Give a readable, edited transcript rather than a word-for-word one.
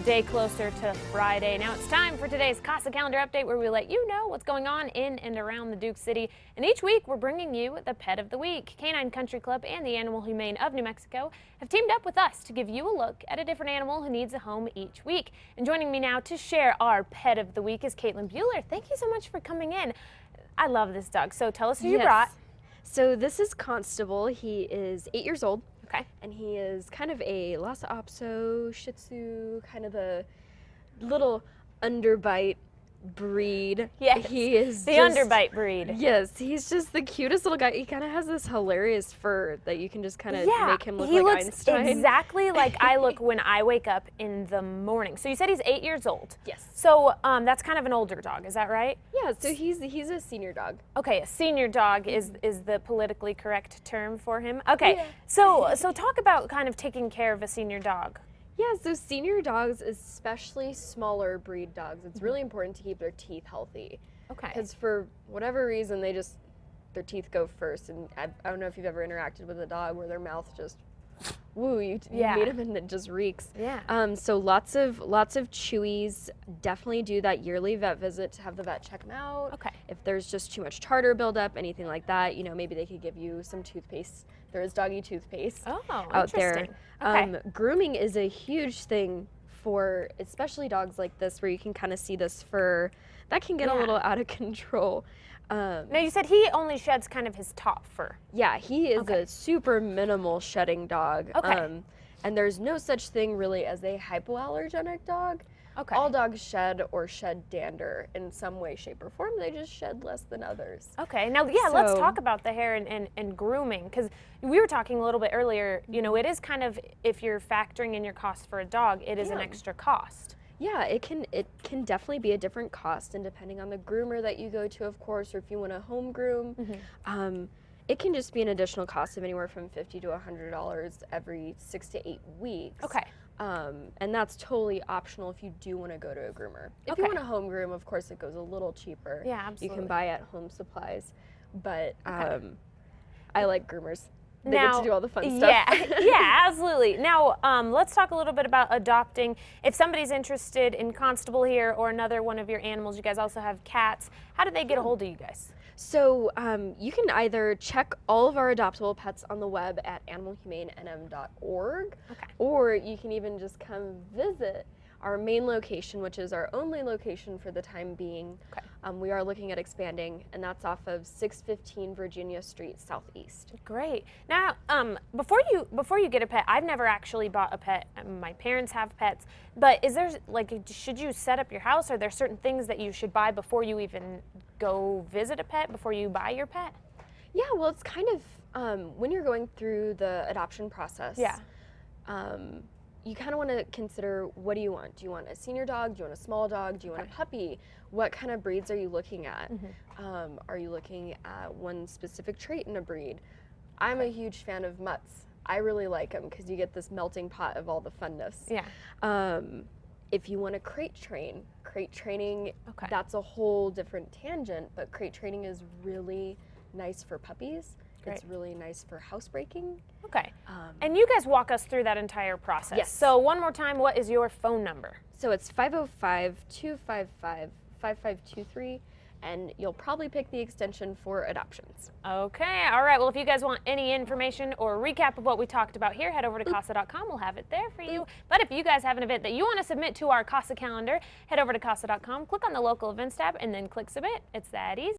day closer to Friday. Now it's time for today's Casa Calendar Update, where we let you know what's going on in and around the Duke City. And each week we're bringing you the Pet of the Week. Canine Country Club and the Animal Humane of New Mexico have teamed up with us to give you a look at a different animal who needs a home each week. And joining me now to share our Pet of the Week is Caitlin Bueller. Thank you so much for coming in. I love this dog, so tell us who you brought. So this is Constable. He is 8 years old. Okay. And he is kind of a Lhasa Apso, Shih Tzu, kind of the little underbite breed. Yes, he is the underbite breed. Yes, he's just the cutest little guy. He kind of has this hilarious fur that you can just kind of make him look like Einstein. He looks exactly like I look when I wake up in the morning. So you said he's 8 years old. Yes. So that's kind of an older dog, is that right? Yeah, so he's a senior dog. Okay, a senior dog is the politically correct term for him. Okay, yeah. So talk about kind of taking care of a senior dog. Yeah, so senior dogs, especially smaller breed dogs, it's really important to keep their teeth healthy. Okay. Because for whatever reason, their teeth go first. And I don't know if you've ever interacted with a dog where their mouth just, woo, you meet them and it just reeks. Yeah. So lots of chewies. Definitely do that yearly vet visit to have the vet check them out. Okay. If there's just too much tartar buildup, anything like that, maybe they could give you some toothpaste. There is doggy toothpaste out there. Okay. Grooming is a huge thing for especially dogs like this, where you can kind of see this fur that can get a little out of control. Now you said he only sheds kind of his top fur. Yeah, he is a super minimal shedding dog. Okay. And there's no such thing really as a hypoallergenic dog. Okay. All dogs shed or shed dander in some way, shape, or form. They just shed less than others. Okay. Now, let's talk about the hair and grooming, because we were talking a little bit earlier. It is kind of, if you're factoring in your cost for a dog, it is an extra cost. Yeah, it can definitely be a different cost, and depending on the groomer that you go to, of course, or if you want to home groom, it can just be an additional cost of anywhere from $50 to $100 every 6 to 8 weeks. Okay. And that's totally optional if you do want to go to a groomer. If you want a home groom, of course, it goes a little cheaper. Yeah, absolutely. You can buy at home supplies, but I like groomers. They get to do all the fun stuff. Yeah, absolutely. Now, let's talk a little bit about adopting. If somebody's interested in Constable here or another one of your animals, you guys also have cats, how do they get a hold of you guys? So you can either check all of our adoptable pets on the web at animalhumanenm.org, or you can even just come visit our main location, which is our only location for the time being. We are looking at expanding, and that's off of 615 Virginia Street Southeast. Great. Now, before you get a pet, I've never actually bought a pet. My parents have pets, but is there, should you set up your house? Are there certain things that you should buy before you even go visit a pet, before you buy your pet? Yeah, well, it's kind of, when you're going through the adoption process, you kind of want to consider, what do you want? Do you want a senior dog? Do you want a small dog? Do you want a puppy? What kind of breeds are you looking at? Are you looking at one specific trait in a breed? I'm a huge fan of mutts. I really like them because you get this melting pot of all the funness. Yeah. If you want to crate training, that's a whole different tangent, but crate training is really nice for puppies. It's really nice for housebreaking. Okay. And you guys walk us through that entire process. Yes. So one more time, what is your phone number? So it's 505-255-5523, and you'll probably pick the extension for adoptions. Okay. All right. Well, if you guys want any information or recap of what we talked about here, head over to casa.com. We'll have it there for you. But if you guys have an event that you want to submit to our Casa calendar, head over to casa.com, click on the local events tab, and then click submit. It's that easy.